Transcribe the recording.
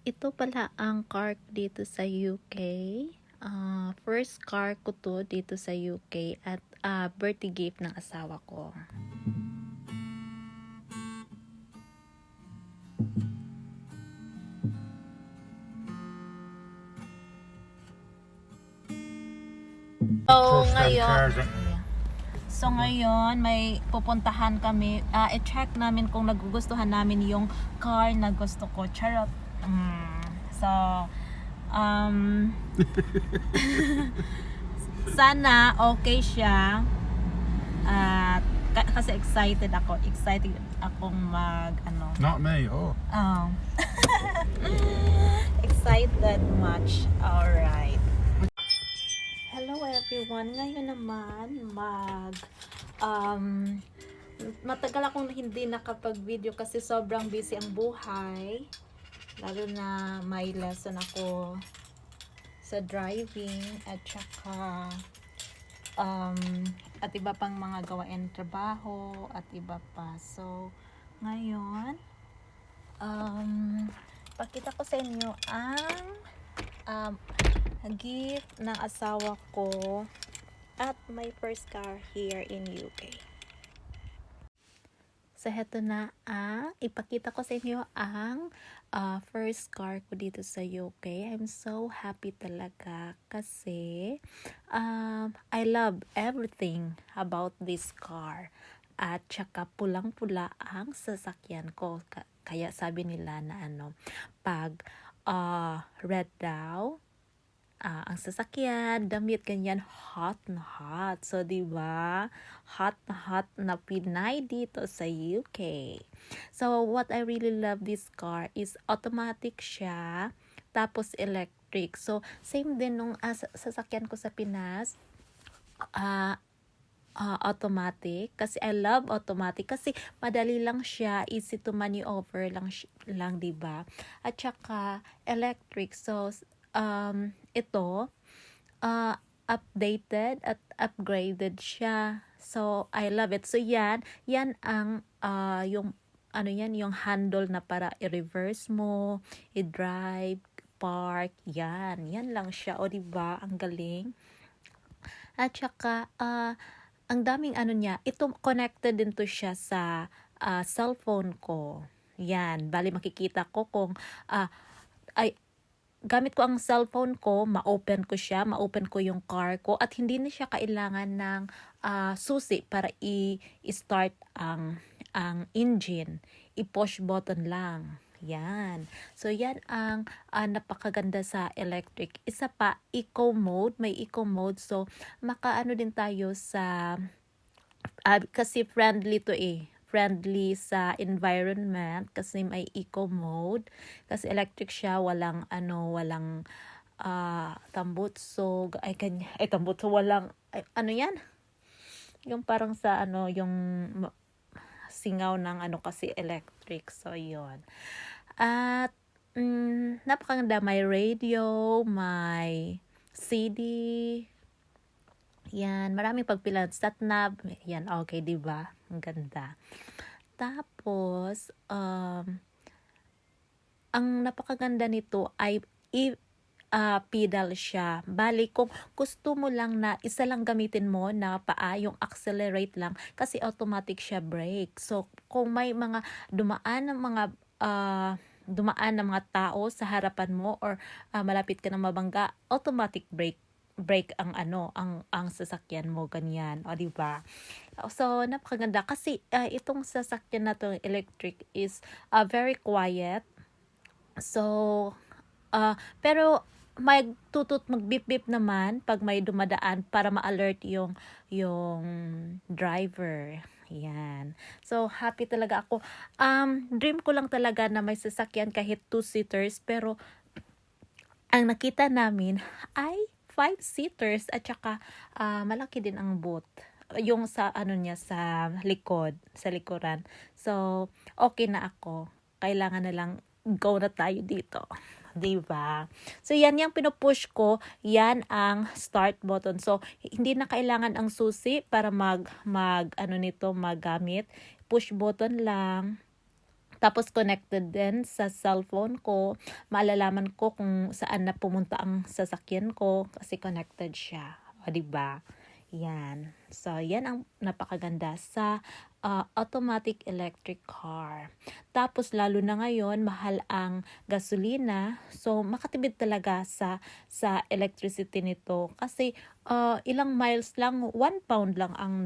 Ito pala ang car ko dito sa UK. First car ko to dito sa UK at birthday gift ng asawa ko. Ngayon may pupuntahan kami. I-check namin kung nagugustuhan namin yung car na gusto ko. Charot. So, sana okay siya. At kasi excited akong Not me. Oh. Excited much. Alright. Hello everyone. Ngayon naman matagal akong hindi nakapag-video kasi sobrang busy ang buhay. Lalo na may lesson ako sa driving at saka at iba pang mga gawain trabaho at iba pa. So, ngayon pakita ko sa inyo ang gift ng asawa ko at my first car here in UK. So, heto na ipakita ko sa inyo ang first car ko dito sa UK. I'm so happy talaga kasi I love everything about this car. At saka pulang-pula ang sasakyan ko. Kaya sabi nila na pag red daw, ang sasakyan, damit, ganyan, hot na hot. So, diba? Hot na Pinay dito sa UK. So, what I really love this car is automatic siya, tapos electric. So, same din nung sasakyan ko sa Pinas, automatic. Kasi I love automatic. Kasi madali lang siya, easy to maneuver lang, diba? At saka, electric. So, ito updated at upgraded siya. So I love it. So yan ang yung yung handle na para i-reverse mo, i-drive, park, yan lang siya. O diba, ang galing. At saka ang daming niya, ito connected din to siya sa cellphone ko. Yan, bali makikita ko kung gamit ko ang cellphone ko, ma-open ko yung car ko at hindi na siya kailangan ng susi para i-start ang engine. I-push button lang. Yan. So, yan ang napakaganda sa electric. Isa pa, eco mode. May eco mode. So, makaano din tayo sa kasi friendly to friendly sa environment kasi may eco mode, kasi electric siya, walang tambutso, walang yan, yung parang sa yung singaw ng kasi electric. So yon. At napakaganda, may radio, may CD, yan, maraming pagpila, sat nav, yan, okay, diba? Ang ganda. Tapos, ang napakaganda nito ay pedal siya. Bali, kung gusto mo lang na isa lang gamitin mo na paa, yung accelerate lang, kasi automatic siya brake. So, kung may mga dumaan ng mga tao sa harapan mo or malapit ka na mabangga, automatic brake ang ang sasakyan mo, ganyan, o diba? So napakaganda kasi itong sasakyan na to electric is very quiet. So pero may magbip-bip naman pag may dumadaan para ma-alert yung driver. Yan. So happy talaga ako. Dream ko lang talaga na may sasakyan kahit 2-seaters, pero ang nakita namin ay 5-seaters at saka malaki din ang boot. Yung sa niya sa likuran. So, okay na ako. Kailangan na lang go na tayo dito. Diba? So, yan yung pinupush ko. Yan ang start button. So, hindi na kailangan ang susi para magamit. Push button lang. Tapos connected din sa cellphone ko, malalaman ko kung saan na pumunta ang sasakyan ko kasi connected siya, o 'di ba? Yan. So, yan ang napakaganda sa automatic electric car. Tapos, lalo na ngayon, mahal ang gasolina. So, makatipid talaga sa electricity nito. Kasi, ilang miles lang, 1 pound lang ang